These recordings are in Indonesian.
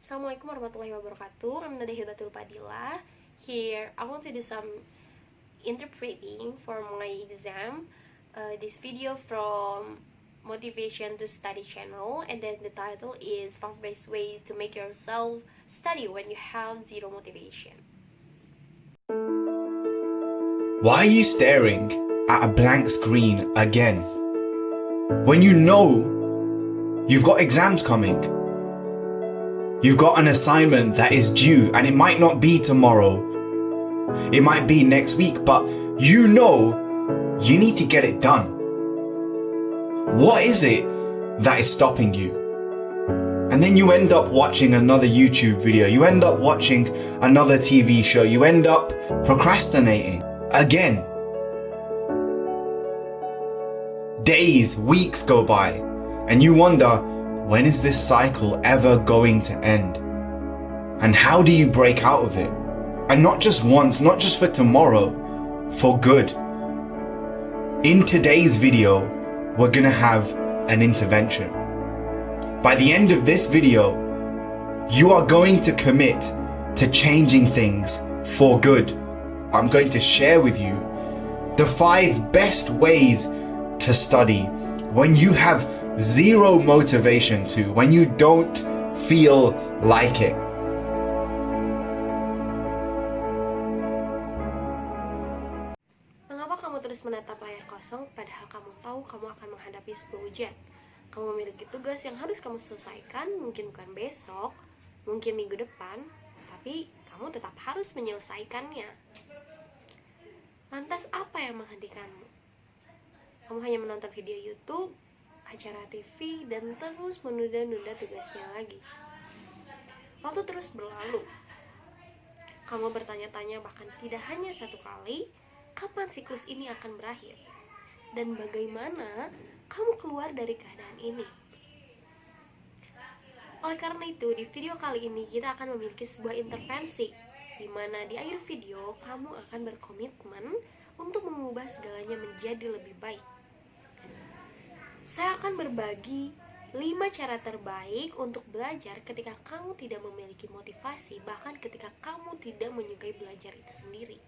Assalamualaikum warahmatullahi wabarakatuh. I'm Nada Hilbatul Padilla. Here, I want to do some interpreting for my exam. This video from Motivation to Study channel, and then the title is 5 best ways to make yourself study when you have zero motivation. Why are you staring at a blank screen again? When you know you've got exams coming. You've got an assignment that is due, and it might not be tomorrow. It might be next week, but you know you need to get it done. What is it that is stopping you? And then you end up watching another YouTube video. You end up watching another TV show. You end up procrastinating again. Days, weeks go by, and you wonder, when is this cycle ever going to end? And how do you break out of it? And not just once, not just for tomorrow, for good. In today's video, we're gonna have an intervention. By the end of this video, you are going to commit to changing things for good. I'm going to share with you the 5 best ways to study when you have zero motivation to, when you don't feel like it. Mengapa kamu terus menatap layar kosong padahal kamu tahu kamu akan menghadapi sebuah ujian? Kamu memiliki tugas yang harus kamu selesaikan, mungkin bukan besok, mungkin minggu depan, tapi kamu tetap harus menyelesaikannya. Lantas apa yang menghentikanmu? Kamu hanya menonton video YouTube, acara TV, dan terus menunda-nunda tugasnya lagi. Waktu terus berlalu. Kamu bertanya-tanya bahkan tidak hanya satu kali, kapan siklus ini akan berakhir? Dan bagaimana kamu keluar dari keadaan ini? Oleh karena itu, di video kali ini kita akan memiliki sebuah intervensi, di mana di akhir video kamu akan berkomitmen untuk mengubah segalanya menjadi lebih baik. Saya akan berbagi 5 cara terbaik untuk belajar ketika kamu tidak memiliki motivasi, bahkan ketika kamu tidak menyukai belajar itu sendiri.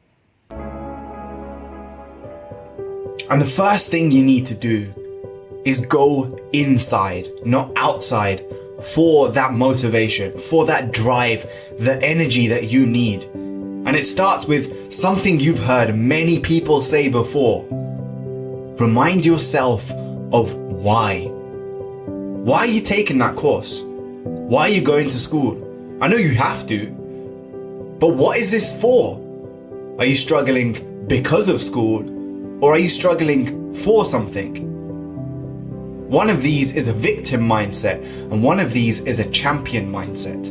And the first thing you need to do is go inside, not outside, for that motivation, for that drive, the energy that you need. And it starts with something you've heard many people say before. Remind yourself of why. Why are you taking that course? Why are you going to school? I know you have to, but what is this for? Are you struggling because of school, or are you struggling for something? One of these is a victim mindset, and one of these is a champion mindset.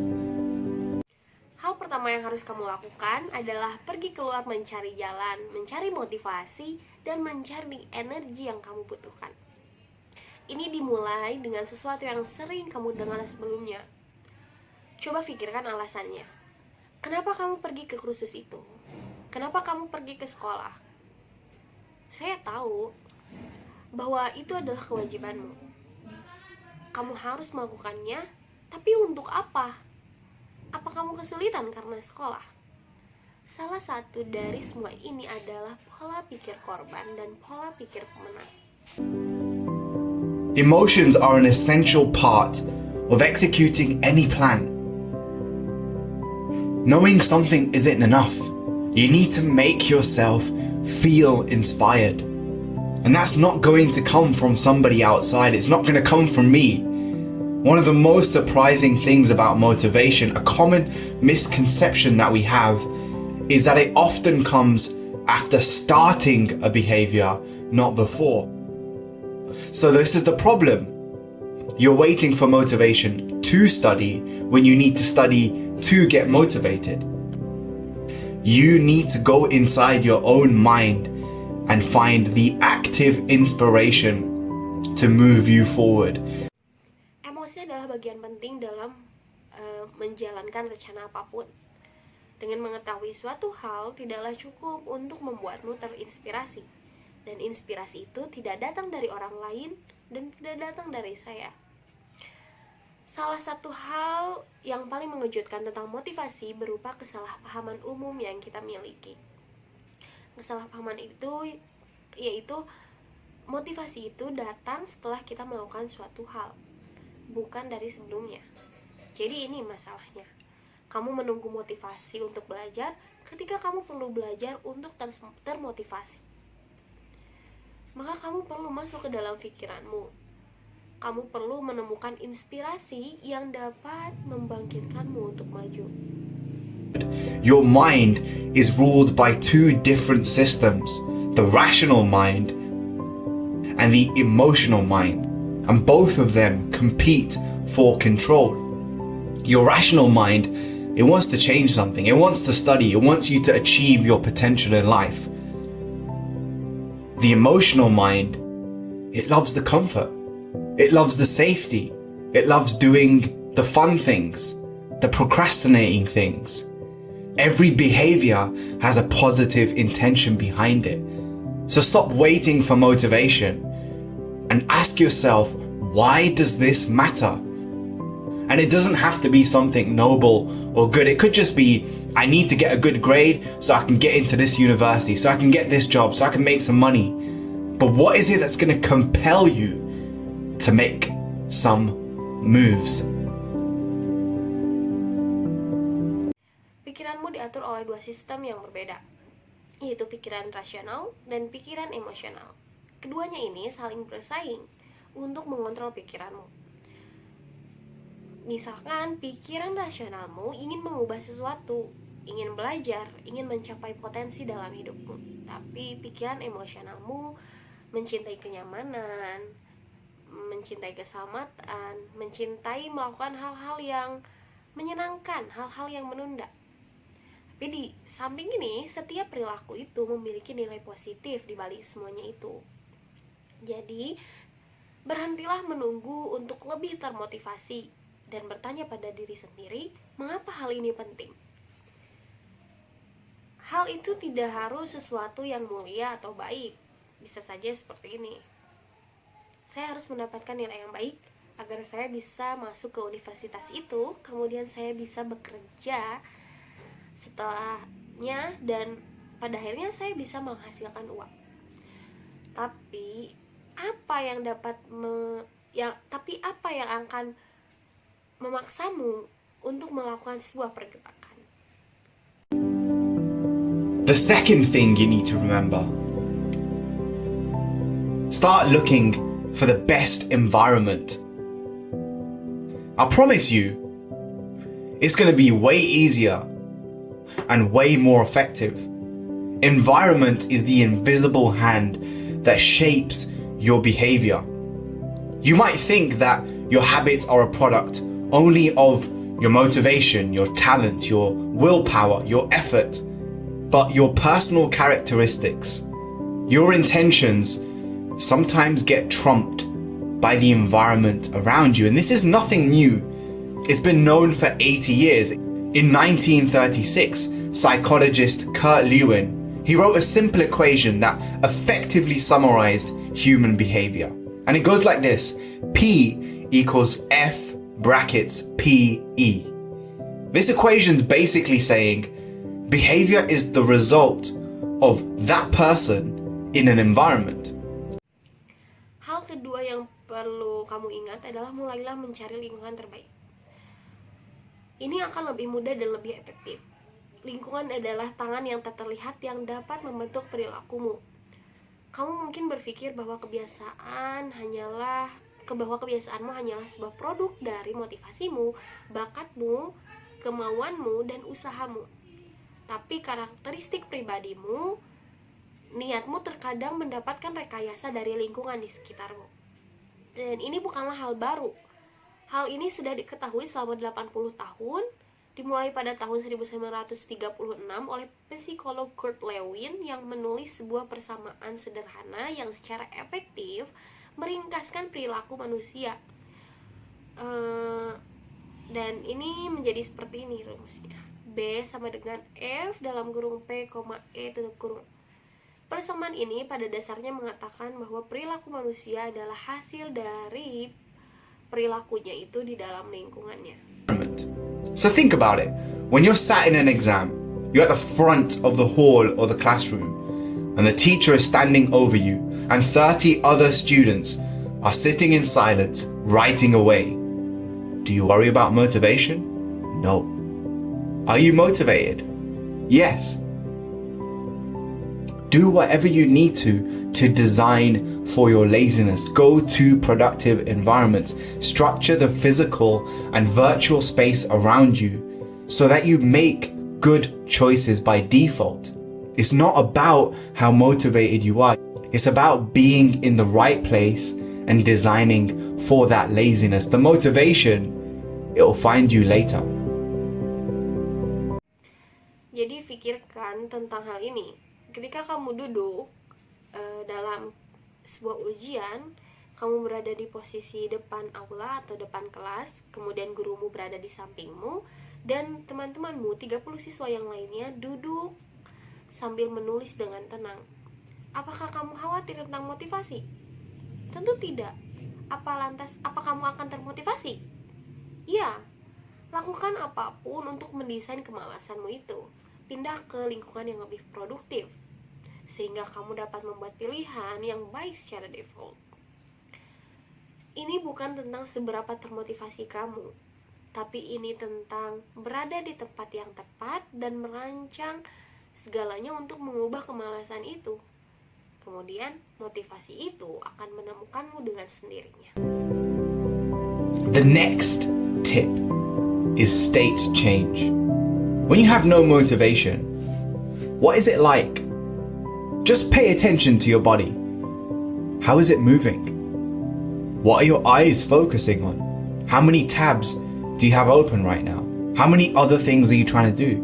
Hal pertama yang harus kamu lakukan adalah pergi keluar mencari jalan, mencari motivasi, dan mencari energi yang kamu butuhkan. Ini dimulai dengan sesuatu yang sering kamu dengar sebelumnya. Coba pikirkan alasannya. Kenapa kamu pergi ke kursus itu? Kenapa kamu pergi ke sekolah? Saya tahu bahwa itu adalah kewajibanmu. Kamu harus melakukannya, tapi untuk apa? Apa kamu kesulitan karena sekolah? Salah satu dari semua ini adalah pola pikir korban dan pola pikir pemenang. Emotions are an essential part of executing any plan. Knowing something isn't enough. You need to make yourself feel inspired. And that's not going to come from somebody outside. It's not going to come from me. One of the most surprising things about motivation, a common misconception that we have, is that it often comes after starting a behavior, not before. So this is the problem. You're waiting for motivation to study when you need to study to get motivated. You need to go inside your own mind and find the active inspiration to move you forward. Emosi adalah bagian penting dalam menjalankan rencana apapun. Dengan mengetahui suatu hal tidaklah cukup untuk membuatmu terinspirasi. Dan inspirasi itu tidak datang dari orang lain dan tidak datang dari saya. Salah satu hal yang paling mengejutkan tentang motivasi berupa kesalahpahaman umum yang kita miliki. Kesalahpahaman itu yaitu motivasi itu datang setelah kita melakukan suatu hal, bukan dari sebelumnya. Jadi ini masalahnya. Kamu menunggu motivasi untuk belajar ketika kamu perlu belajar untuk termotivasi. Maka kamu perlu masuk ke dalam pikiranmu. Kamu perlu menemukan inspirasi yang dapat membangkitkanmu untuk maju. Your mind is ruled by two different systems, the rational mind and the emotional mind, and both of them compete for control. Your rational mind, it wants to change something, it wants to study, it wants you to achieve your potential in life. The emotional mind, it loves the comfort, it loves the safety, it loves doing the fun things, the procrastinating things. Every behavior has a positive intention behind it. So stop waiting for motivation and ask yourself, why does this matter? And it doesn't have to be something noble or good. It could just be, I need to get a good grade so I can get into this university, so I can get this job, so I can make some money. But what is it that's going to compel you to make some moves? Pikiranmu diatur oleh dua sistem yang berbeda, yaitu pikiran rasional dan pikiran emosional. Keduanya ini saling bersaing untuk mengontrol pikiranmu. Misalkan pikiran rasionalmu ingin mengubah sesuatu, ingin belajar, ingin mencapai potensi dalam hidupmu. Tapi pikiran emosionalmu mencintai kenyamanan, mencintai keselamatan, mencintai melakukan hal-hal yang menyenangkan, hal-hal yang menunda. Tapi di samping ini, setiap perilaku itu memiliki nilai positif di balik semuanya itu. Jadi, berhentilah menunggu untuk lebih termotivasi dan bertanya pada diri sendiri, mengapa hal ini penting? Hal itu tidak harus sesuatu yang mulia atau baik. Bisa saja seperti ini. Saya harus mendapatkan nilai yang baik agar saya bisa masuk ke universitas itu, kemudian saya bisa bekerja setelahnya dan pada akhirnya saya bisa menghasilkan uang. Tapi apa yang akan memaksamu untuk melakukan sebuah pergerakan? The second thing you need to remember, start looking for the best environment. I promise you, it's going to be way easier and way more effective. Environment is the invisible hand that shapes your behavior. You might think that your habits are a product only of your motivation, your talent, your willpower, your effort, but your personal characteristics, your intentions sometimes get trumped by the environment around you. And this is nothing new. It's been known for 80 years. In 1936, psychologist Kurt Lewin, he wrote a simple equation that effectively summarized human behavior. And it goes like this: P equals F brackets PE. This equation is basically saying behavior is the result of that person in an environment. Hal kedua yang perlu kamu ingat adalah mulailah mencari lingkungan terbaik. Ini akan lebih mudah dan lebih efektif. Lingkungan adalah tangan yang tak terlihat yang dapat membentuk perilakumu. Kamu mungkin berpikir bahwa kebiasaanmu hanyalah sebuah produk dari motivasimu, bakatmu, kemauanmu, dan usahamu. Tapi karakteristik pribadimu, niatmu terkadang mendapatkan rekayasa dari lingkungan di sekitarmu. Dan ini bukanlah hal baru. Hal ini sudah diketahui selama 80 tahun, dimulai pada tahun 1936 oleh psikolog Kurt Lewin yang menulis sebuah persamaan sederhana yang secara efektif meringkaskan perilaku manusia. Dan ini menjadi seperti ini rumusnya. B sama dengan F dalam kurung P, E tutup kurung. Persamaan ini pada dasarnya mengatakan bahwa perilaku manusia adalah hasil dari perilakunya itu di dalam lingkungannya. So think about it. When you're sat in an exam, you're at the front of the hall or the classroom, and the teacher is standing over you, and 30 other students are sitting in silence, writing away. Do you worry about motivation? No. Are you motivated? Yes. Do whatever you need to design for your laziness. Go to productive environments. Structure the physical and virtual space around you so that you make good choices by default. It's not about how motivated you are. It's about being in the right place and designing for that laziness. The motivation, it'll find you later. Jadi pikirkan tentang hal ini. Ketika kamu duduk dalam sebuah ujian, kamu berada di posisi depan aula atau depan kelas, kemudian gurumu berada di sampingmu, dan teman-temanmu 30 siswa yang lainnya duduk sambil menulis dengan tenang. Apakah kamu khawatir tentang motivasi? Tentu tidak. Apa kamu akan termotivasi? Ya, lakukan apapun untuk mendesain kemalasanmu itu. Pindah ke lingkungan yang lebih produktif, sehingga kamu dapat membuat pilihan yang baik secara default. Ini bukan tentang seberapa termotivasi kamu, tapi ini tentang berada di tempat yang tepat dan merancang segalanya untuk mengubah kemalasan itu. Kemudian motivasi itu akan menemukanmu dengan sendirinya. The next tip is state change. When you have no motivation, what is it like? Just pay attention to your body. How is it moving? What are your eyes focusing on? How many tabs do you have open right now? How many other things are you trying to do?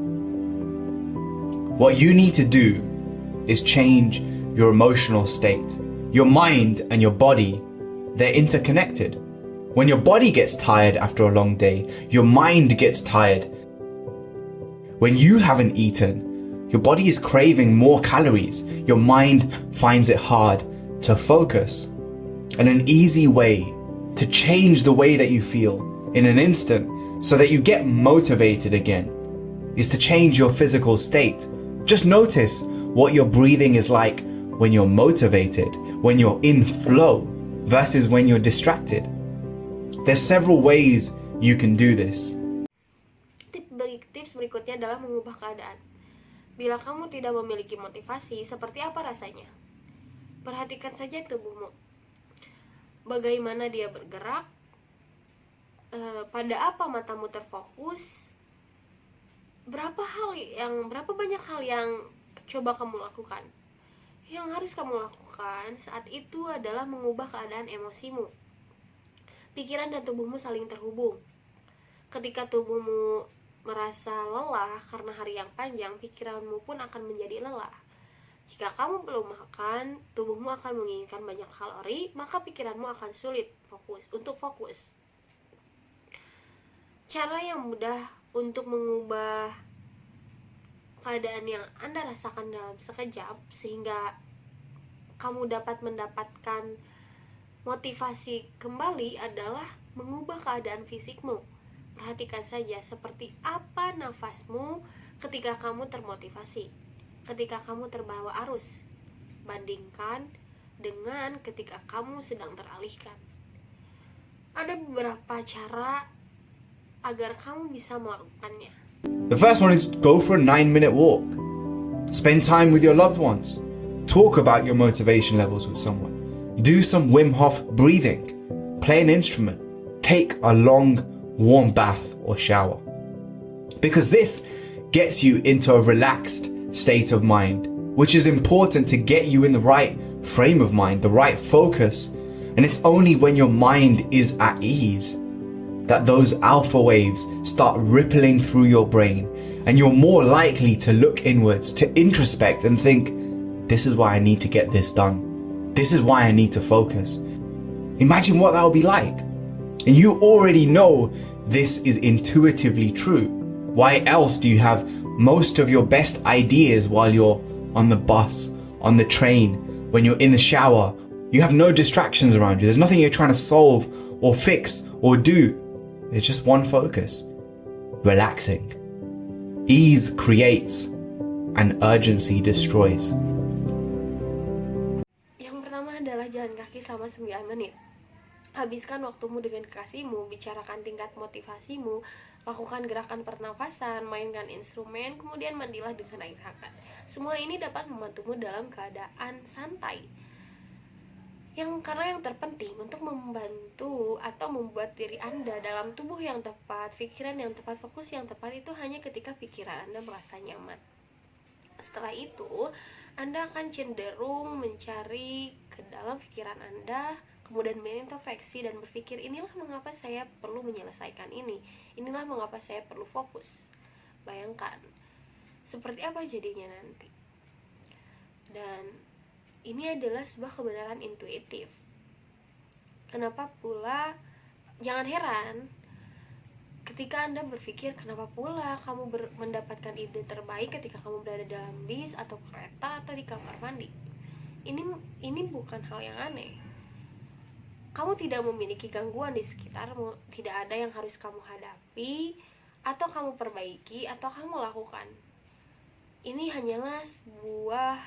What you need to do is change your emotional state. Your mind and your body, they're interconnected. When your body gets tired after a long day, your mind gets tired. When you haven't eaten, your body is craving more calories. Your mind finds it hard to focus. And an easy way to change the way that you feel in an instant so that you get motivated again is to change your physical state. Just notice what your breathing is like when you're motivated, when you're in flow, versus when you're distracted. There's several ways you can do this. Tips berikutnya adalah mengubah keadaan. Bila kamu tidak memiliki motivasi, seperti apa rasanya? Perhatikan saja tubuhmu. Bagaimana dia bergerak? Pada apa matamu terfokus? Berapa banyak hal yang coba kamu lakukan? Yang harus kamu lakukan saat itu adalah mengubah keadaan emosimu. Pikiran dan tubuhmu saling terhubung. Ketika tubuhmu merasa lelah karena hari yang panjang, pikiranmu pun akan menjadi lelah. Jika kamu belum makan, tubuhmu akan menginginkan banyak kalori, maka pikiranmu akan sulit untuk fokus. Cara yang mudah untuk mengubah keadaan yang Anda rasakan dalam sekejap sehingga kamu dapat mendapatkan motivasi kembali adalah mengubah keadaan fisikmu. Perhatikan saja seperti apa nafasmu ketika kamu termotivasi, ketika kamu terbawa arus. Bandingkan dengan ketika kamu sedang teralihkan. Ada beberapa cara agar kamu bisa melakukannya. The first one is go for a 9-minute walk. Spend time with your loved ones. Talk about your motivation levels with someone. Do some Wim Hof breathing. Play an instrument. Take a long, warm bath or shower. Because this gets you into a relaxed state of mind, which is important to get you in the right frame of mind, the right focus. And it's only when your mind is at ease that those alpha waves start rippling through your brain, and you're more likely to look inwards, to introspect and think, this is why I need to get this done. This is why I need to focus. Imagine what that will be like. And you already know this is intuitively true. Why else do you have most of your best ideas while you're on the bus, on the train, when you're in the shower? You have no distractions around you. There's nothing you're trying to solve or fix or do. It's just one focus: relaxing. Ease creates and urgency destroys. Yang pertama adalah jalan kaki selama 9 menit. Habiskan waktumu dengan kekasihmu, bicarakan tingkat motivasimu, lakukan gerakan pernafasan, mainkan instrumen, kemudian mandilah dengan air hangat. Semua ini dapat membantumu dalam keadaan santai. Karena yang terpenting untuk membantu atau membuat diri Anda dalam tubuh yang tepat, pikiran yang tepat, fokus yang tepat itu hanya ketika pikiran Anda merasa nyaman. Setelah itu, Anda akan cenderung mencari ke dalam pikiran Anda, kemudian berintrospeksi dan berpikir, inilah mengapa saya perlu menyelesaikan ini, inilah mengapa saya perlu fokus. Bayangkan, seperti apa jadinya nanti. Dan ini adalah sebuah kebenaran intuitif. Kenapa pula, jangan heran ketika Anda berpikir, kenapa pula kamu mendapatkan ide terbaik ketika kamu berada dalam bis atau kereta atau di kamar mandi. Ini bukan hal yang aneh. Kamu tidak memiliki gangguan di sekitarmu, tidak ada yang harus kamu hadapi, atau kamu perbaiki, atau kamu lakukan. Ini hanyalah sebuah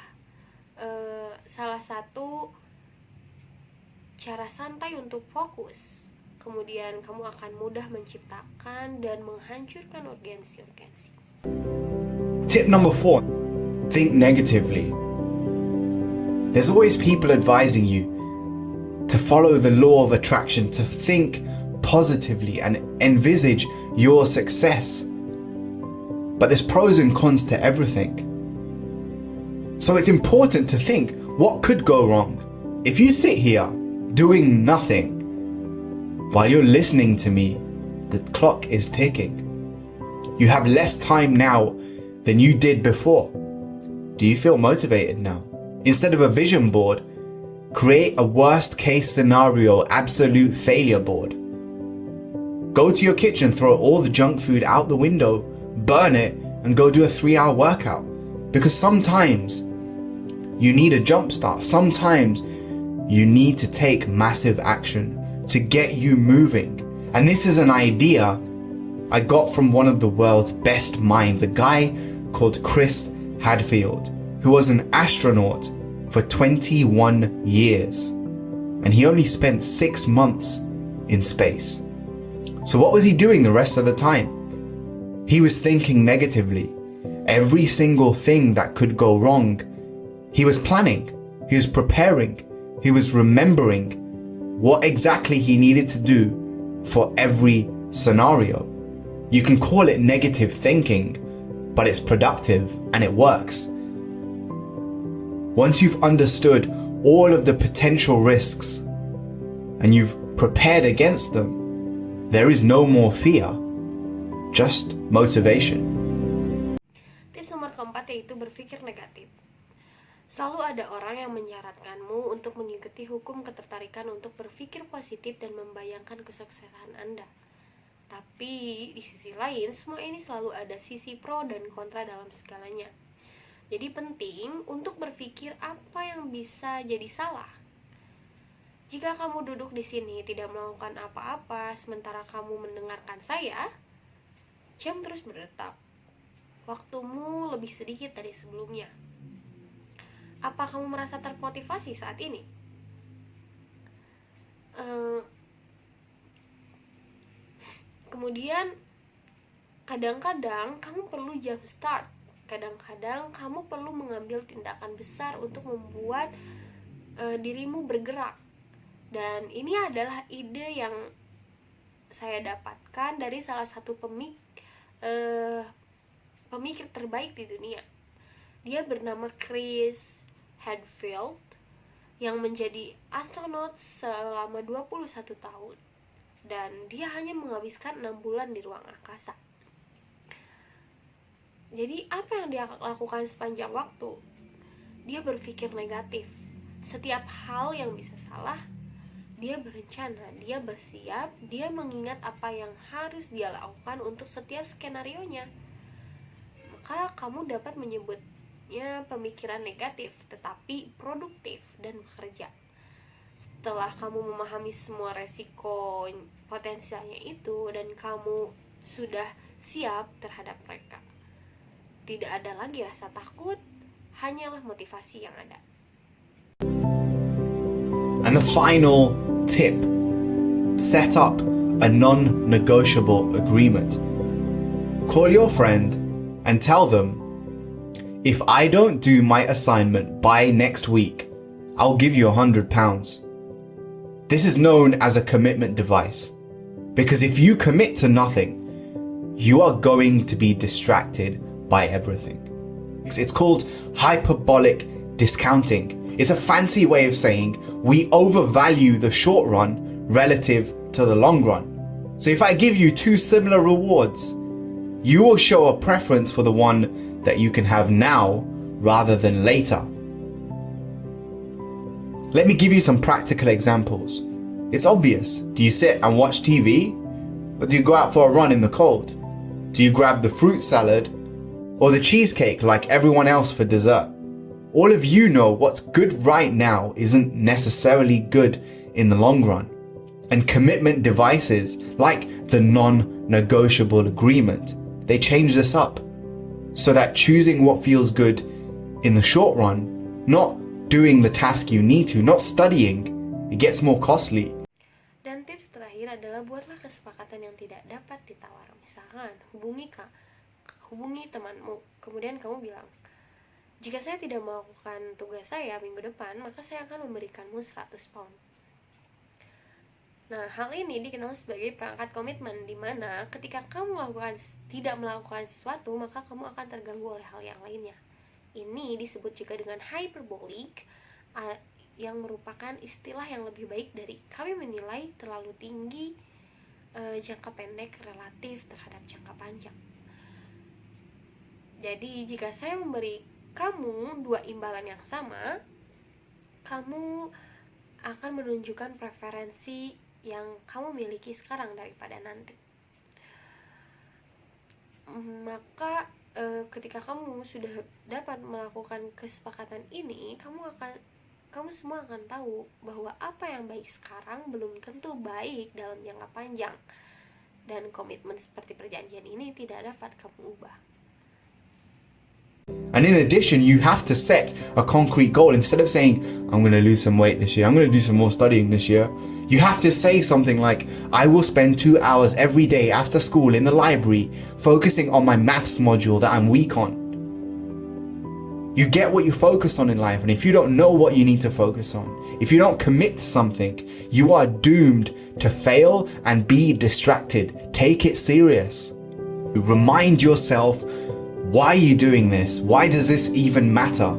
salah satu cara santai untuk fokus. Kemudian kamu akan mudah menciptakan dan menghancurkan urgensi-urgensi. Tip number 4, think negatively. There's always people advising you to follow the law of attraction, to think positively and envisage your success. But there's pros and cons to everything. So it's important to think, what could go wrong? If you sit here doing nothing while you're listening to me, the clock is ticking. You have less time now than you did before. Do you feel motivated now? Instead of a vision board, create a worst case scenario absolute failure board. Go to your kitchen, throw all the junk food out the window, burn it, and go do a 3-hour workout. Because sometimes you need a jump start. Sometimes you need to take massive action to get you moving. And this is an idea I got from one of the world's best minds, a guy called Chris Hadfield, who was an astronaut for 21 years. And he only spent 6 months in space. So what was he doing the rest of the time? He was thinking negatively. Every single thing that could go wrong, he was planning, he was preparing, he was remembering what exactly he needed to do for every scenario. You can call it negative thinking, but it's productive and it works. Once you've understood all of the potential risks and you've prepared against them, there is no more fear, just motivation. Tips nomor keempat yaitu berpikir negatif. Selalu ada orang yang menyarankanmu untuk mengikuti hukum ketertarikan untuk berpikir positif dan membayangkan kesuksesan Anda. Tapi di sisi lain, semua ini selalu ada sisi pro dan kontra dalam segalanya. Jadi penting untuk berpikir apa yang bisa jadi salah. Jika kamu duduk di sini tidak melakukan apa-apa sementara kamu mendengarkan saya, jam terus berdetak. Waktumu lebih sedikit dari sebelumnya. Apa kamu merasa termotivasi saat ini? Kemudian kadang-kadang kamu perlu jump start. Kadang-kadang kamu perlu mengambil tindakan besar untuk membuat dirimu bergerak. Dan ini adalah ide yang saya dapatkan dari salah satu pemikir terbaik di dunia. Dia bernama Chris Hadfield yang menjadi astronot selama 21 tahun. Dan dia hanya menghabiskan 6 bulan di ruang angkasa. Jadi apa yang dia lakukan sepanjang waktu? Dia berpikir negatif. Setiap hal yang bisa salah, dia berencana, dia bersiap, dia mengingat apa yang harus dia lakukan untuk setiap skenarionya. Maka kamu dapat menyebutnya pemikiran negatif, tetapi produktif dan bekerja. Setelah kamu memahami semua resiko potensialnya itu dan kamu sudah siap terhadap mereka, tidak ada lagi rasa takut, hanyalah motivasi yang ada. And the final tip, set up a non-negotiable agreement. Call your friend and tell them, if I don't do my assignment by next week, I'll give you £100. This is known as a commitment device, because if you commit to nothing, you are going to be distracted by everything. It's called hyperbolic discounting. It's a fancy way of saying we overvalue the short run relative to the long run. So if I give you two similar rewards, you will show a preference for the one that you can have now rather than later. Let me give you some practical examples. It's obvious. Do you sit and watch TV? Or do you go out for a run in the cold? Do you grab the fruit salad or the cheesecake like everyone else for dessert? All of you know what's good right now isn't necessarily good in the long run. And commitment devices like the non-negotiable agreement, they change this up so that choosing what feels good in the short run, not doing the task you need to, not studying, it gets more costly. Dan tips terakhir adalah buatlah kesepakatan yang tidak dapat ditawar. Misalkan hubungi temanmu, kemudian kamu bilang, jika saya tidak melakukan tugas saya minggu depan, maka saya akan memberikanmu 100 pound. Nah, hal ini dikenal sebagai perangkat komitmen, di mana ketika kamu tidak melakukan sesuatu, maka kamu akan terganggu oleh hal yang lainnya. Ini disebut juga dengan hyperbolic, yang merupakan istilah yang lebih baik dari kami menilai terlalu tinggi jangka pendek relatif terhadap jangka panjang. Jadi, jika saya memberi kamu 2 imbalan yang sama, kamu akan menunjukkan preferensi yang kamu miliki sekarang daripada nanti. Maka ketika kamu sudah dapat melakukan kesepakatan ini, kamu semua akan tahu bahwa apa yang baik sekarang belum tentu baik dalam jangka panjang, dan komitmen seperti perjanjian ini tidak dapat kamu ubah. And in addition, you have to set a concrete goal. Instead of saying, I'm going to lose some weight this year, I'm going to do some more studying this year, you have to say something like, I will spend 2 hours every day after school in the library focusing on my maths module that I'm weak on. You get what you focus on in life, and if you don't know what you need to focus on, if you don't commit to something, you are doomed to fail and be distracted. Take it serious. Remind yourself, why are you doing this? Why does this even matter?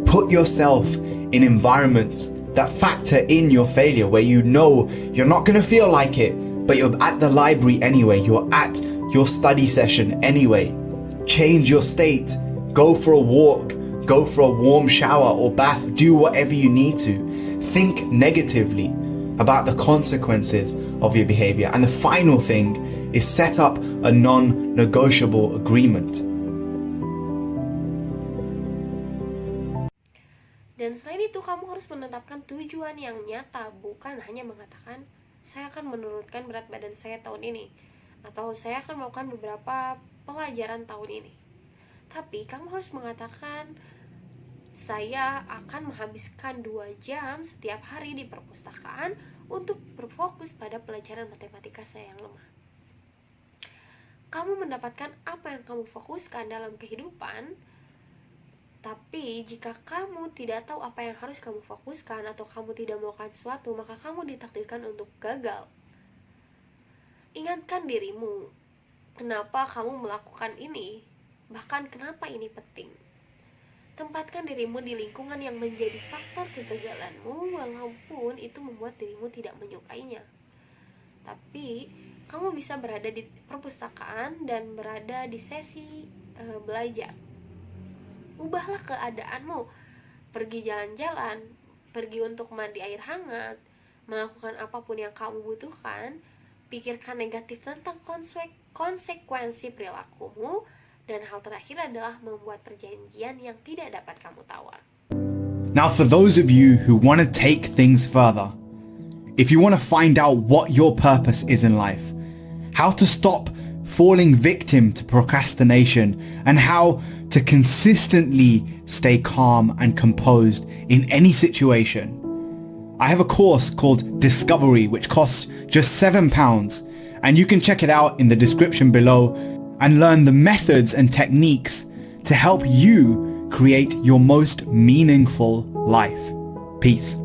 Put yourself in environments that factor in your failure, where you know you're not going to feel like it, but you're at the library anyway, you're at your study session anyway. Change your state. Go for a walk, go for a warm shower or bath, do whatever you need to. Think negatively about the consequences of your behavior. And the final thing is set up a non-negotiable agreement. Dan selain itu, kamu harus menetapkan tujuan yang nyata, bukan hanya mengatakan, saya akan menurunkan berat badan saya tahun ini, atau saya akan melakukan beberapa pelajaran tahun ini. Tapi kamu harus mengatakan, saya akan menghabiskan 2 jam setiap hari di perpustakaan untuk berfokus pada pelajaran matematika saya yang lemah. Kamu mendapatkan apa yang kamu fokuskan dalam kehidupan. Tapi jika kamu tidak tahu apa yang harus kamu fokuskan, atau kamu tidak melakukan sesuatu, maka kamu ditakdirkan untuk gagal. Ingatkan dirimu, kenapa kamu melakukan ini, bahkan kenapa ini penting. Tempatkan dirimu di lingkungan yang menjadi faktor kegagalanmu, walaupun itu membuat dirimu tidak menyukainya. Tapi kamu bisa berada di perpustakaan dan berada di sesi belajar. Ubahlah keadaanmu, pergi jalan-jalan, pergi untuk mandi air hangat, melakukan apapun yang kamu butuhkan. Pikirkan negatif tentang konsekuensi perilakumu, dan hal terakhir adalah membuat perjanjian yang tidak dapat kamu tawar. Now, for those of you who want to take things further, if you want to find out what your purpose is in life, how to stop falling victim to procrastination, and how to consistently stay calm and composed in any situation, I have a course called Discovery, which costs just £7, and you can check it out in the description below and learn the methods and techniques to help you create your most meaningful life. Peace.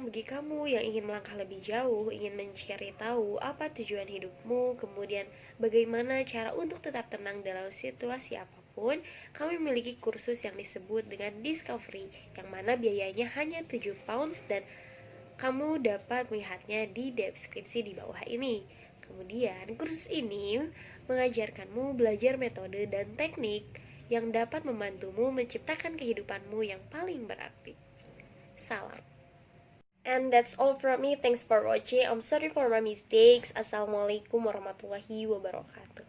Bagi kamu yang ingin melangkah lebih jauh, ingin mencari tahu apa tujuan hidupmu, kemudian bagaimana cara untuk tetap tenang dalam situasi apapun, kami memiliki kursus yang disebut dengan Discovery, yang mana biayanya hanya £7 dan kamu dapat melihatnya di deskripsi di bawah ini. Kemudian, kursus ini mengajarkanmu belajar metode dan teknik yang dapat membantumu menciptakan kehidupanmu yang paling berarti. Salam. And that's all from me. Thanks for watching. I'm sorry for my mistakes. Assalamualaikum warahmatullahi wabarakatuh.